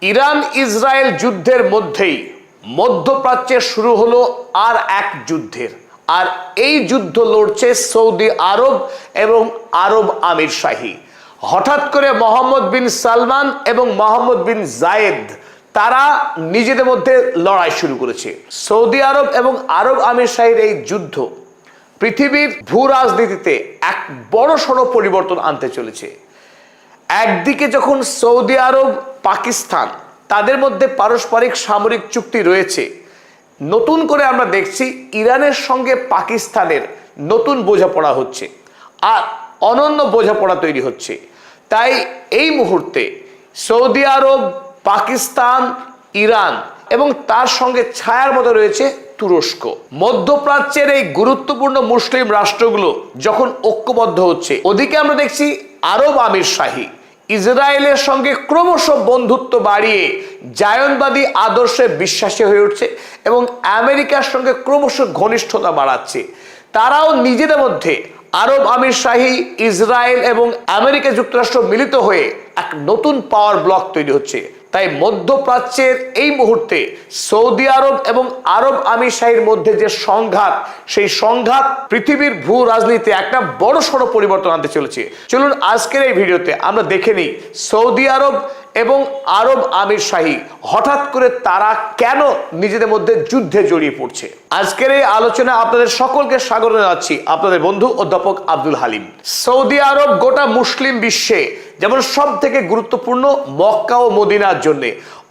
Iran Israel যুদ্ধের মধ্যেই মধ্যপ্রাচ্যে শুরু হলো আর এক যুদ্ধের। আর এই যুদ্ধ লড়ছে সৌদি আরব এবং আরব আমির শাহী। হঠাৎ করে মোহাম্মদ বিন সালমান এবং মোহাম্মদ বিন জায়েদ তারা নিজেদের মধ্যে লড়াই শুরু করেছে। সৌদি আরব এবং আরব আমির শাহীর এই যুদ্ধ পৃথিবীর ভূ রাজনীতিতে এক বড়সড় পরিবর্তন আনতে চলেছে। একদিকে যখন সৌদি আরব পাকিস্তান তাদের মধ্যে পারস্পরিক সামরিক চুক্তি রয়েছে, নতুন করে আমরা দেখছি ইরানের সঙ্গে পাকিস্তানের নতুন বোঝাপড়া হচ্ছে আর অনন্য বোঝাপড়া তৈরি হচ্ছে। তাই এই মুহূর্তে সৌদি আরব, পাকিস্তান, ইরান এবং তার সঙ্গে ছায়ার মতো রয়েছে তুরস্ক। মধ্যপ্রাচ্যের এই গুরুত্বপূর্ণ মুসলিম রাষ্ট্রগুলো যখন ঐক্যবদ্ধ হচ্ছে, ওদিকে আমরা দেখছি আরব আমির শাহী ইসরায়েলের সঙ্গে ক্রমশ বন্ধুত্ব বাড়িয়ে জায়নবাদী আদর্শে বিশ্বাসী হয়ে উঠছে এবং আমেরিকার সঙ্গে ক্রমশ ঘনিষ্ঠতা বাড়াচ্ছে। তারাও নিজেদের মধ্যে আরব আমির শাহী, ইসরায়েল এবং আমেরিকা যুক্তরাষ্ট্র মিলিত হয়ে এক নতুন পাওয়ার ব্লক তৈরি হচ্ছে। তাই মধ্যপ্রাচ্যের এই মুহূর্তে সৌদি আরব এবং আরব আমির শাহীর মধ্যে যে সংঘাত, সেই সংঘাত পৃথিবীর ভূ রাজনীতিতে একটা বড়সড় পরিবর্তন আনতে চলেছে। চলুন আজকের এই ভিডিওতে আমরা দেখে নিই সৌদি আরব এবং আরব আমির শাহী হঠাৎ করে তারা কেন নিজেদের মধ্যে যুদ্ধে জড়িয়ে পড়ছে। আজকের এই আলোচনায় আপনাদের সকলকে স্বাগত জানাচ্ছি, আপনাদের বন্ধু অধ্যাপক আব্দুল হালিম। সৌদি আরব গোটা মুসলিম বিশ্বে যেমন সব থেকে গুরুত্বপূর্ণ মক্কা ও মদিনার জন্য,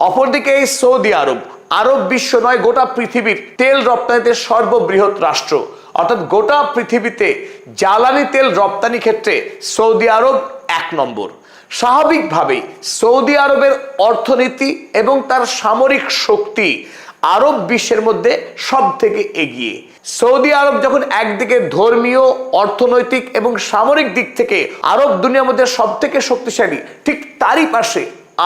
অপরদিকে এই সৌদি আরব আরব বিশ্ব নয় গোটা পৃথিবীর তেল রপ্তানিতে সর্ববৃহৎ রাষ্ট্র। অর্থাৎ গোটা পৃথিবীতে জ্বালানি তেল রপ্তানি ক্ষেত্রে সৌদি আরব 1 নম্বর। স্বাভাবিকভাবেই সৌদি আরবের অর্থনীতি এবং তার সামরিক শক্তি আরব বিশ্বের মধ্যে সব থেকে এগিয়ে। সৌদি আরব যখন একদিকে ধর্মীয়, অর্থনৈতিক এবং সামরিক দিক থেকে আরব দুনিয়ার মধ্যে সব থেকে শক্তিশালী, ঠিক তারই পাশে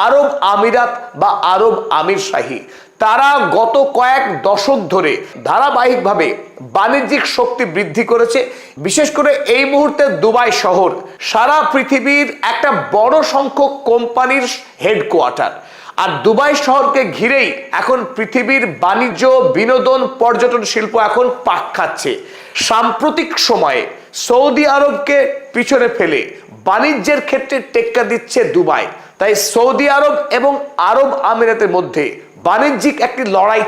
আরব আমিরাত বা আরব আমির শাহী তারা গত কয়েক দশক ধরে ধারাবাহিকভাবে বাণিজ্যিক শক্তি বৃদ্ধি করেছে। বিশেষ করে এই মুহূর্তে দুবাই শহর সারা পৃথিবীর একটা বড় সংখ্যক কোম্পানির হেডকোয়ার্টার। আর দুবাই শহরকে ঘিরেই এখন পৃথিবীর বাণিজ্য, বিনোদন, পর্যটন শিল্প এখন পাক খাচ্ছে। সাম্প্রতিক সময়ে সৌদি আরবকে পিছনে ফেলে বাণিজ্যের ক্ষেত্রে টেক্কা দিচ্ছে দুবাই। তাই সৌদি আরব এবং আরব আমিরাতের মধ্যে বাণিজ্যিক একটি লড়াই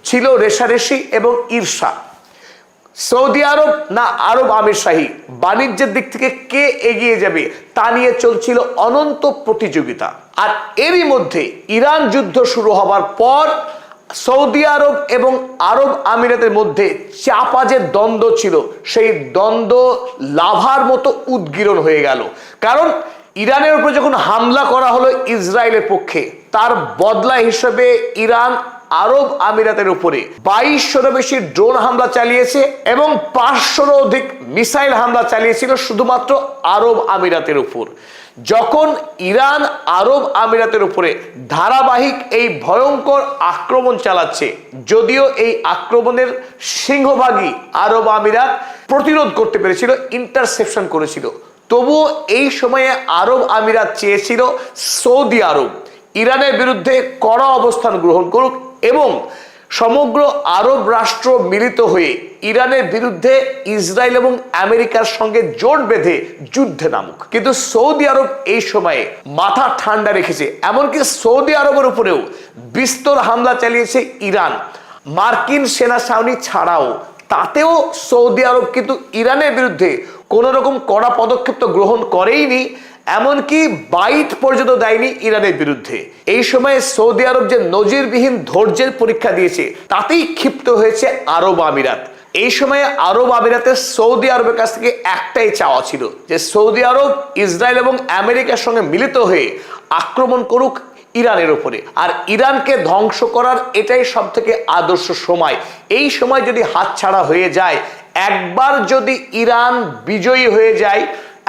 ছিল রেষারেষি এবং ঈর্ষা। সৌদি আরব না আরব আমির শাহী বাণিজ্যের দিক থেকে কে এগিয়ে যাবে তা নিয়ে চলছিল অনন্ত প্রতিযোগিতা। আর এরই মধ্যে ইরান যুদ্ধ শুরু হবার পর সৌদি আরব এবং আরব আমিরাতের মধ্যে চাপা যে দ্বন্দ্ব ছিল, সেই দ্বন্দ্ব লাভার মতো উদ্গীরণ হয়ে গেল। কারণ ইরানের উপরে যখন হামলা করা হলো ইসরায়েলের পক্ষে, তার বদলা হিসেবে ইরান আরব আমিরাতের উপরে 2200-র বেশি ড্রোন হামলা চালিয়েছে এবং 500-র অধিক মিসাইল হামলা চালিয়েছিল শুধুমাত্র আরব আমিরাতের উপর। যখন ইরান আরব আমিরাতের উপরে ধারাবাহিক এই ভয়ঙ্কর আক্রমণ চালাচ্ছে, যদিও এই আক্রমণের সিংহভাগই আরব আমিরাত প্রতিরোধ করতে পেরেছিল, ইন্টারসেপশন করেছিল, তবুও এই সময়ে আরব আমিরাত চেয়েছিল সৌদি আরব ইরানের বিরুদ্ধে কড়া অবস্থান গ্রহণ করুক এবং সমগ্র আরব রাষ্ট্র মিলিত হয়ে ইরানের বিরুদ্ধে ইসরায়েল এবং আমেরিকার সঙ্গে জোট বেঁধে যুদ্ধে নামুক। কিন্তু সৌদি আরব এই সময়ে মাথা ঠান্ডা রেখেছে। এমনকি সৌদি আরবের উপরেও বিস্তর হামলা চালিয়েছে ইরান। মার্কিন সেনা ছাউনি ছাড়াও তাতেও সৌদি আরব কিন্তু ইরানের বিরুদ্ধে কোনো রকম কড়া পদক্ষেপ তো গ্রহণ করেইনি, এমনকি বাইট পর্যন্ত দেয়নি ইরানের বিরুদ্ধে। এই সময়ে সৌদি আরব যে নজিরবিহীন ধৈর্যের পরীক্ষা দিয়েছে, তাতেই ক্ষিপ্ত হয়েছে আরব আমিরাত। এই সময়ে আরব আমিরাতের সৌদি আরবের কাছ থেকে একটাই চাওয়া ছিল যে সৌদি আরব ইসরায়েল এবং আমেরিকার সঙ্গে মিলিত হয়ে আক্রমণ করুক ইরানের উপরে। আর ইরানকে ধ্বংস করার এটাই সব থেকে আদর্শ সময়। এই সময় যদি হাতছাড়া হয়ে যায়, একবার যদি ইরান বিজয়ী হয়ে যায়,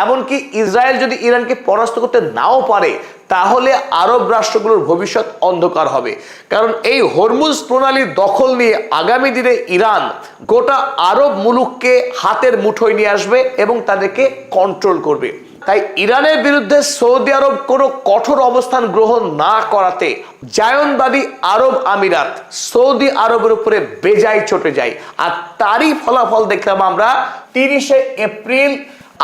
এমনকি ইসরায়েল যদি ইরানকে পরাস্ত করতে নাও পারে, তাহলে আরব রাষ্ট্রগুলোর ভবিষ্যৎ অন্ধকার হবে। কারণ এই হরমুজ প্রণালীর দখল নিয়ে আগামী দিনে ইরান গোটা আরব মুলুককে হাতের মুঠোয় নিয়ে আসবে এবং তাদেরকে কন্ট্রোল করবে। তাই ইরানের বিরুদ্ধে সৌদি আরব কোনো কঠোর অবস্থান গ্রহণ না করাতে জায়নবাদী আরব আমিরাত সৌদি আরবের উপরে বেজায় চটে যায়। আর তারই ফলাফল দেখলাম আমরা 30শে এপ্রিল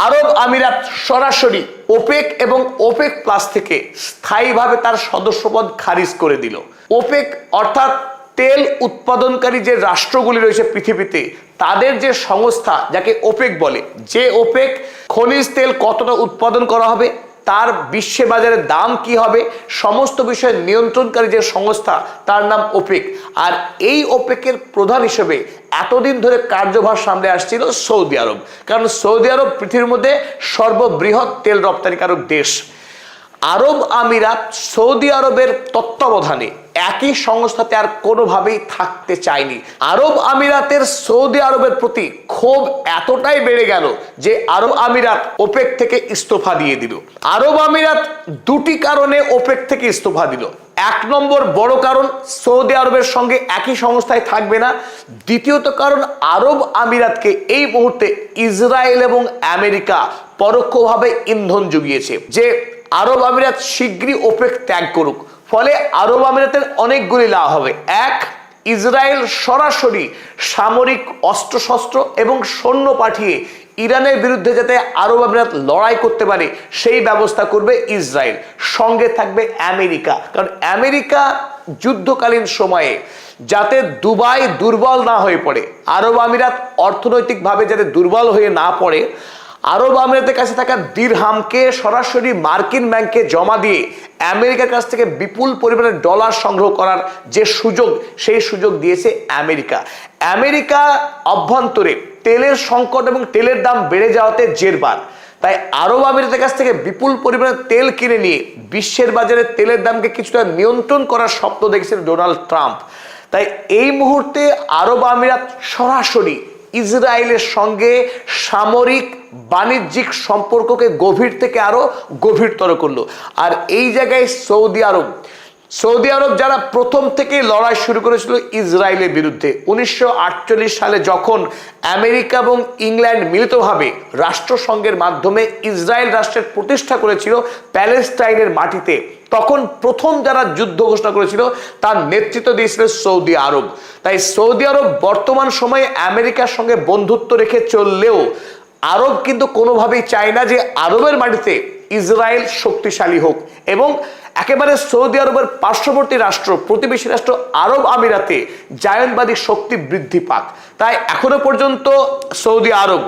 আরব আমিরাত সরাসরি ওপেক এবং ওপেক প্লাস থেকে স্থায়ীভাবে তার সদস্যপদ খারিজ করে দিল। ওপেক অর্থাৎ তেল উৎপাদনকারী যে রাষ্ট্রগুলি রয়েছে পৃথিবীতে, তাদের যে সংস্থা যাকে ওপেক বলে, যে ওপেক খনিজ তেল কতটা উৎপাদন করা হবে, তার বিশ্বে বাজারে দাম কি হবে, সমস্ত বিষয়ে নিয়ন্ত্রণকারী যে সংস্থা তার নাম ওপেক। আর এই ওপেকের প্রধান হিসেবে এতদিন ধরে কার্যভার সামনে আসছিল সৌদি আরব, কারণ সৌদি আরব পৃথিবীর মধ্যে সর্ববৃহৎ তেল রপ্তানিকারক দেশ। আরব আমিরাত সৌদি আরবের তত্ত্বাবধানে একই সংস্থাতে আর কোনোভাবেই থাকতে চায়নি। আরব আমিরাতের সৌদি আরবের প্রতি ক্ষোভ এতটাই বেড়ে গেল যে আরব আমিরাত ওপেক থেকে ইস্তফা দিয়ে দিল। আরব আমিরাত দুটি কারণে ওপেক থেকে ইস্তফা দিল। এক নম্বর বড় কারণ, সৌদি আরবের সঙ্গে একই সংস্থায় থাকবে না। দ্বিতীয়ত কারণ, আরব আমিরাতকে এই মুহূর্তে ইসরায়েল এবং আমেরিকা পরোক্ষভাবে ইন্ধন জুগিয়েছে যে আরব আমিরাত শীঘ্রই ওপেক ত্যাগ করুক। ফলে আরব আমিরাতের অনেকগুলি লাভ হবে। এক, ইসরায়েল সরাসরি সামরিক অস্ত্রশস্ত্র এবং সৈন্য পাঠিয়ে ইরানের বিরুদ্ধে যাতে আরব আমিরাত লড়াই করতে পারে সেই ব্যবস্থা করবে ইসরায়েল। সঙ্গে থাকবে আমেরিকা, কারণ আমেরিকা যুদ্ধকালীন সময়ে যাতে দুবাই দুর্বল না হয়ে পড়ে, আরব আমিরাত অর্থনৈতিকভাবে যাতে দুর্বল হয়ে না পড়ে, আরব আমিরাতের কাছে থাকা দিরহামকে সরাসরি মার্কিন ব্যাংকে জমা দিয়ে আমেরিকার কাছ থেকে বিপুল পরিমাণে ডলার সংগ্রহ করার যে সুযোগ, সেই সুযোগ দিয়েছে আমেরিকা। আমেরিকা অভ্যন্তরে তেলের সংকট এবং তেলের দাম বেড়ে যাওয়াতে জেরবার, তাই আরব আমিরাতের কাছ থেকে বিপুল পরিমাণে তেল কিনে নিয়ে বিশ্বের বাজারে তেলের দামকে কিছুটা নিয়ন্ত্রণ করার স্বপ্ন দেখছেন ডোনাল্ড ট্রাম্প। তাই এই মুহূর্তে আরব আমিরাত সরাসরি ইসরায়েলের সঙ্গে সামরিক বাণিজ্যিক সম্পর্ককে গভীর থেকে আরো গভীরতর করলো। আর এই জায়গায় সৌদি আরব যারা প্রথম থেকে লড়াই শুরু করেছিল ইসরায়েলের বিরুদ্ধে, 1948 সালে যখন আমেরিকা এবং ইংল্যান্ড মিলিতভাবে রাষ্ট্রসংঘের মাধ্যমে ইসরায়েল রাষ্ট্রের প্রতিষ্ঠা করেছিল প্যালেস্টাইনের মাটিতে, তখন প্রথম যারা যুদ্ধ ঘোষণা করেছিল তার নেতৃত্ব দিয়েছিল সৌদি আরব। তাই সৌদি আরব বর্তমান সময়ে আমেরিকার সঙ্গে বন্ধুত্ব রেখে চললেও আরব কিন্তু কোনোভাবেই চায় না যে আরবের মাটিতে ইসরায়েল শক্তিশালী হোক এবং একেবারে সৌদি আরবের পার্শ্ববর্তী রাষ্ট্র, প্রতিবেশী রাষ্ট্র আরব আমিরাতে জায়নবাদী শক্তি বৃদ্ধি পাক। তাই এখনো পর্যন্ত সৌদি আরব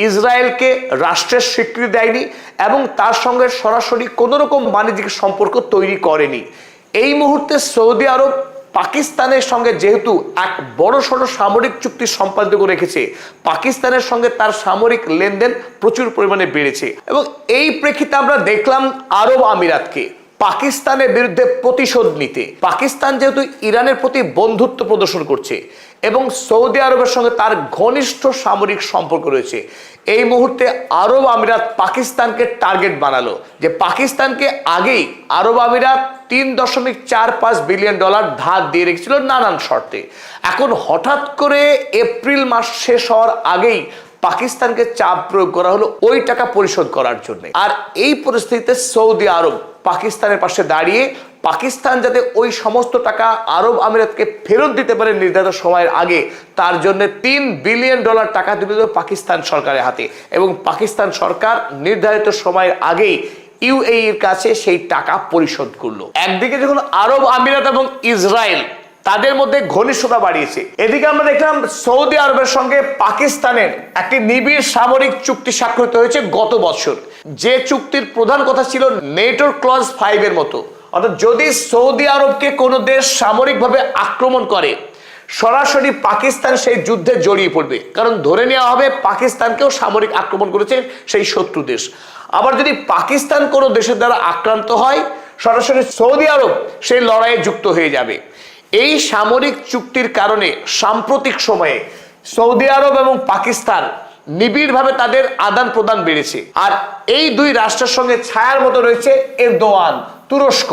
ইসরায়েলকে রাষ্ট্রের স্বীকৃতি দেয়নি এবং তার সঙ্গে সরাসরি কোনো রকম বাণিজ্যিক সম্পর্ক তৈরি করেনি। এই মুহূর্তে সৌদি আরব পাকিস্তানের সঙ্গে যেহেতু এক বড়সড় সামরিক চুক্তি সম্পাদিত করে রেখেছে, পাকিস্তানের সঙ্গে তার সামরিক লেনদেন প্রচুর পরিমাণে বেড়েছে এবং এই প্রেক্ষিতে আমরা দেখলাম আরব আমিরাতকে পাকিস্তানের বিরুদ্ধে প্রতিশোধ নিতে। পাকিস্তান যেহেতু ইরানের প্রতি বন্ধুত্ব প্রদর্শন করছে এবং সৌদি আরবের সঙ্গে তার ঘনিষ্ঠ সামরিক সম্পর্ক রয়েছে, এই মুহূর্তে আরব আমিরাত পাকিস্তানকে টার্গেট বানালো যে পাকিস্তানকে আগেই আরব আমিরাত $3.45 বিলিয়ন ধার দিয়ে রেখেছিল নানান শর্তে। এখন হঠাৎ করে এপ্রিল মাস শেষ হওয়ার আগেই পাকিস্তানকে চাপ প্রয়োগ করা হলো ওই টাকা পরিশোধ করার জন্য। আর এই পরিস্থিতিতে সৌদি আরব পাকিস্তানের পাশে দাঁড়িয়ে পাকিস্তান যাতে ওই সমস্ত টাকা আরব আমিরাতকে ফেরত দিতে পারে নির্ধারিত সময়ের আগে, তার জন্য $3 বিলিয়ন টাকা তুলে দিল পাকিস্তান সরকারের হাতে এবং পাকিস্তান সরকার নির্ধারিত সময়ের আগেই ইউএইর কাছে সেই টাকা পরিশোধ করলো। একদিকে যখন আরব আমিরাত এবং ইসরায়েল তাদের মধ্যে ঘনিষ্ঠতা বাড়িয়েছে, এদিকে আমরা দেখলাম সৌদি আরবের সঙ্গে পাকিস্তানের একটি নিবিড় সামরিক চুক্তি স্বাক্ষরিত হয়েছে গত বছর, যে চুক্তির প্রধান কথা ছিল নেটোর ক্লজ 5 এর মতো, অর্থাৎ যদি সৌদি আরবকে কোনো দেশ সামরিকভাবে আক্রমণ করে সরাসরি পাকিস্তান সেই যুদ্ধে জড়িয়ে পড়বে, কারণ ধরে নেওয়া হবে পাকিস্তানকেও সামরিক আক্রমণ করেছে সেই শত্রু দেশ। আবার যদি পাকিস্তান কোনো দেশের দ্বারা আক্রান্ত হয় সরাসরি সৌদি আরব সেই লড়াইয়ে যুক্ত হয়ে যাবে। এই সামরিক চুক্তির কারণে সাম্প্রতিক সময়ে সৌদি আরব এবং পাকিস্তান নিবিড়ভাবে তাদের আদান প্রদান বেড়েছে। আর এই দুই রাষ্ট্রের সঙ্গে ছায়ার মতো রয়েছে এরদোয়ান, তুরস্ক।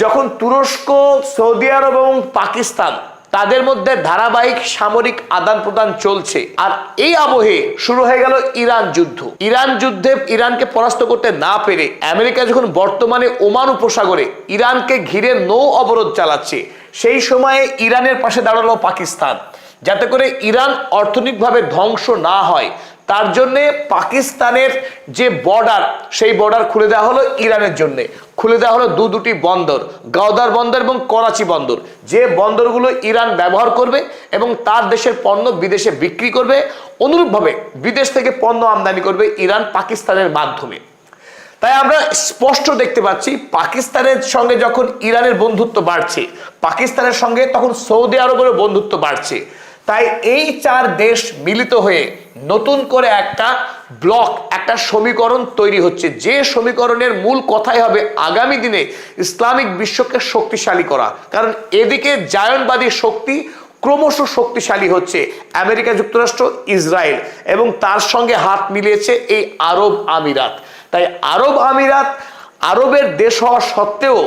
যখন তুরস্ক, সৌদি আরব এবং পাকিস্তান তাদের মধ্যে ধারাবাহিক সামরিক আদান প্রদান চলছে। আর এই আবহে শুরু হয়ে গেল ইরান যুদ্ধ। ইরান যুদ্ধে ইরানকে পরাস্ত করতে না পেরে আমেরিকা যখন বর্তমানে ওমান উপসাগরে ইরানকে ঘিরে নৌ অবরোধ চালাচ্ছে, সেই সময়ে ইরানের পাশে দাঁড়ালো পাকিস্তান, যাতে করে ইরান অর্থনৈতিকভাবে ধ্বংস না হয়। তার জন্য পাকিস্তানের যে বর্ডার, সেই বর্ডার খুলে দেওয়া হলো ইরানের জন্য। খুলে দেওয়া হলো দুটি বন্দর, গাওদার বন্দর এবং করাচি বন্দর, যে বন্দরগুলো ইরান ব্যবহার করবে এবং তার দেশের পণ্য বিদেশে বিক্রি করবে। অনুরূপভাবে বিদেশ থেকে পণ্য আমদানি করবে ইরান পাকিস্তানের মাধ্যমে। তাই আমরা স্পষ্ট দেখতে পাচ্ছি পাকিস্তানের সঙ্গে যখন ইরানের বন্ধুত্ব বাড়ছে, পাকিস্তানের সঙ্গে তখন সৌদি আরবেরও বন্ধুত্ব বাড়ছে। তাই এই চার দেশ মিলিত হয়ে নতুন করে একটা ব্লক, একটা সমীকরণ তৈরি হচ্ছে, যে সমীকরণের মূল কথাই হবে আগামী দিনে ইসলামিক বিশ্বকে শক্তিশালী করা। কারণ এদিকে জায়নবাদী শক্তি ক্রমশ শক্তিশালী হচ্ছে, আমেরিকা যুক্তরাষ্ট্র, ইসরায়েল, এবং তার সঙ্গে হাত মিলিয়েছে এই আরব আমিরাত। তাই আরব আমিরাত আরবের দেশ হওয়া সত্ত্বেও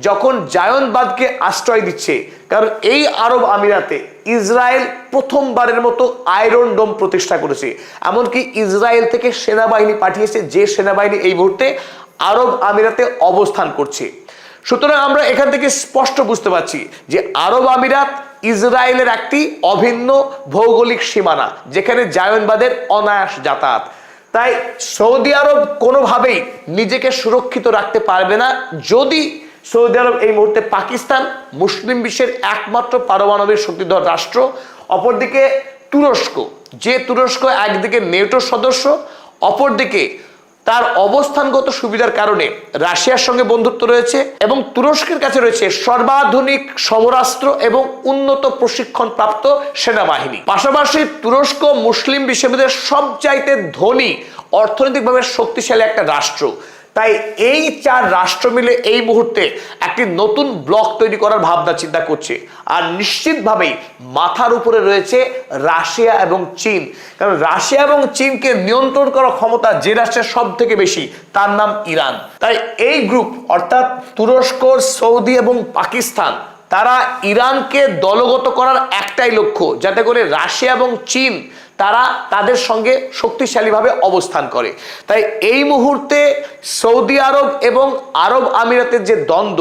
যখন জায়নবাদকে আশ্রয় দিচ্ছে, কারণ এই আরব আমিরাতে ইসরায়েল প্রথমবারের মতো আয়রন ডোম প্রতিষ্ঠা করেছে। এমনকি ইসরায়েল থেকে সেনাবাহিনী পাঠিয়েছে, যে সেনাবাহিনী এই মুহূর্তে আরব আমিরাতে অবস্থান করছে। সুতরাং আমরা এখান থেকে স্পষ্ট বুঝতে পারছি যে আরব আমিরাত ইসরায়েলের একটি অভিন্ন ভৌগোলিক সীমানা, যেখানে জায়নবাদের অনায়াস যাতায়াত। তাই সৌদি আরব কোনোভাবেই নিজেকে সুরক্ষিত রাখতে পারবে না যদি সৌদি আরব এই মুহূর্তে পাকিস্তান, মুসলিম বিশ্বের একমাত্র পারমাণবিক শক্তিধর রাষ্ট্র, অপরদিকে তুরস্ক, যে তুরস্ক একদিকে নেটোর সদস্য, অপরদিকে তার অবস্থানগত সুবিধার কারণে রাশিয়ার সঙ্গে বন্ধুত্ব রয়েছে এবং তুরস্কের কাছে রয়েছে সর্বাধুনিক সমরাস্ত্র এবং উন্নত প্রশিক্ষণ প্রাপ্ত সেনাবাহিনী। পাশাপাশি তুরস্ক মুসলিম বিশ্বের সবচাইতে ধনী, অর্থনৈতিকভাবে শক্তিশালী একটা রাষ্ট্র। তাই এই চার রাষ্ট্র মিলে এই মুহূর্তে একটি নতুন ব্লক তৈরি করার ভাবনা চিন্তা করছে। আর নিশ্চিতভাবেই মাথার উপরে রয়েছে রাশিয়া এবং চীন, কারণ রাশিয়া এবং চীনকে নিয়ন্ত্রণ করার ক্ষমতা যে রাষ্ট্রের সব থেকে বেশি, তার নাম ইরান। তাই এই গ্রুপ অর্থাৎ তুরস্ক, সৌদি এবং পাকিস্তান, তারা ইরানকে দলগত করার একটাই লক্ষ্য, যাতে করে রাশিয়া এবং চীন তারা তাদের সঙ্গে শক্তিশালীভাবে অবস্থান করে। তাই এই মুহূর্তে সৌদি আরব এবং আরব আমিরাতের যে দ্বন্দ্ব,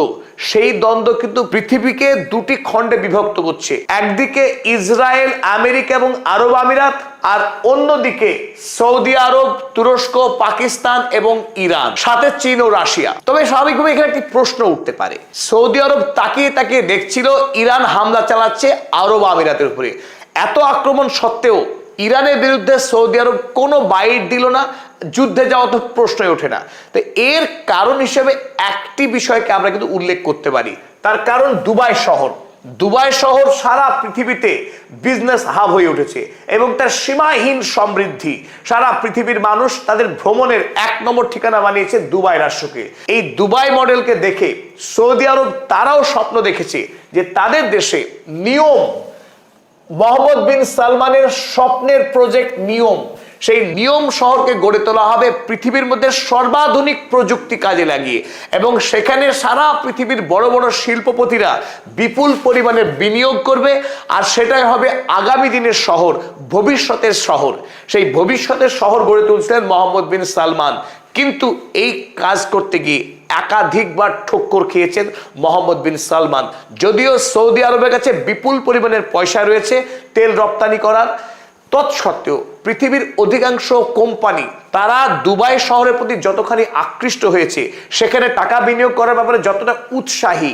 সেই দ্বন্দ্ব কিন্তু পৃথিবীকে দুটি খণ্ডে বিভক্ত করছে। একদিকে ইসরায়েল, আমেরিকা এবং আরব আমিরাত, আর অন্যদিকে সৌদি আরব, তুরস্ক, পাকিস্তান এবং ইরান, সাথে চীন ও রাশিয়া। তবে স্বাভাবিকভাবে এখানে একটি প্রশ্ন উঠতে পারে, সৌদি আরব তাকিয়ে তাকিয়ে দেখছিল ইরান হামলা চালাচ্ছে আরব আমিরাতের উপরে, এত আক্রমণ সত্ত্বেও ইরানের বিরুদ্ধে সৌদি আরব কোনো বাইট দিল না, যুদ্ধে যাওয়া তো প্রশ্নই ওঠে না। তো এর কারণ হিসেবে একটি বিষয়কে আমরা কিন্তু উল্লেখ করতে পারি, তার কারণ দুবাই শহর। দুবাই শহর সারা পৃথিবীতে বিজনেস হাব হয়ে উঠেছে এবং তার সীমাহীন সমৃদ্ধি। সারা পৃথিবীর মানুষ তাদের ভ্রমণের এক নম্বর ঠিকানা বানিয়েছে দুবাই রাষ্ট্রকে। এই দুবাই মডেলকে দেখে সৌদি আরব তারাও স্বপ্ন দেখেছে যে তাদের দেশে নিয়ম, মোহাম্মদ বিন সালমানের স্বপ্নের প্রজেক্ট নিয়ম, সেই নিয়ম শহরকে গড়ে তোলা হবে পৃথিবীর মধ্যে সর্বাধুনিক প্রযুক্তি কাজে লাগিয়ে, এবং সেখানে সারা পৃথিবীর বড় বড় শিল্পপতিরা বিপুল পরিমাণে বিনিয়োগ করবে। আর সেটাই হবে আগামী দিনের শহর, ভবিষ্যতের শহর। সেই ভবিষ্যতের শহর গড়ে তুলছিলেন মোহাম্মদ বিন সালমান, কিন্তু এই কাজ করতে গিয়ে একাধিকবার ঠক্কর খেয়েছেন মোহাম্মদ বিন সালমান। যদিও সৌদি আরবের কাছে বিপুল পরিমাণের পয়সা রয়েছে তেল রপ্তানি করার, তৎসত্ত্বেও পৃথিবীর অধিকাংশ কোম্পানি তারা দুবাই শহরের প্রতি যতখানি আকৃষ্ট হয়েছে, সেখানে টাকা বিনিয়োগ করার ব্যাপারে যতটা উৎসাহী,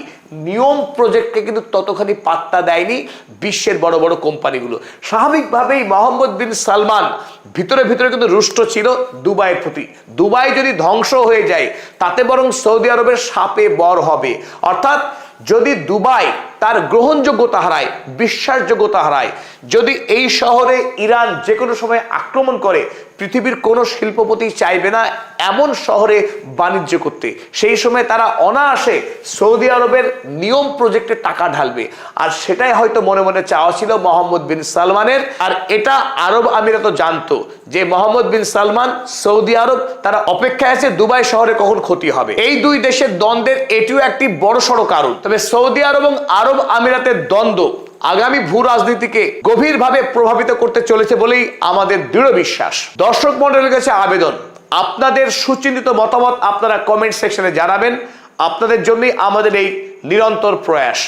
নিয়ম প্রজেক্টকে কিন্তু ততখানি পাত্তা দেয়নি বিশ্বের বড় বড় কোম্পানিগুলো। স্বাভাবিকভাবেই মোহাম্মদ বিন সালমান ভিতরে ভিতরে কিন্তু রুষ্ট ছিল দুবাইয়ের প্রতি। দুবাই যদি ধ্বংস হয়ে যায়, তাতে বরং সৌদি আরবের শাপে বর হবে। অর্থাৎ যদি দুবাই তার গ্রহণযোগ্যতা হারায়, বিশ্বাসযোগ্যতা হারায়, যদি এই শহরে ইরান যে কোনো সময় আক্রমণ করে, পৃথিবীর কোনো শিল্পপতি চাইবে না এমন শহরে বাণিজ্য করতে। সেই সময় তারা অনায়াসে সৌদি আরবের নিয়ম প্রজেক্টে টাকা ঢালবে। আর সেটাই হয়তো মনে মনে চাওয়া ছিল মোহাম্মদ বিন সালমানের। আর এটা আরব আমিরাত জানতো যে মোহাম্মদ বিন সালমান, সৌদি আরব তারা অপেক্ষায় আছে দুবাই শহরে কখন ক্ষতি হবে। এই দুই দেশের দ্বন্দ্বের এটিও একটি বড়সড় কারণ। তবে সৌদি আরব এবং আরব আমিরাতের দ্বন্দ্ব আগামী ভূ রাজনীতিকে গভীরভাবে প্রভাবিত করতে চলেছে বলেই আমাদের দৃঢ় বিশ্বাস। দর্শক মণ্ডলীর কাছে আবেদন, আপনাদের সুচিন্তিত মতামত আপনারা কমেন্ট সেকশনে জানাবেন। আপনাদের জন্যই আমাদের এই নিরন্তর প্রয়াস।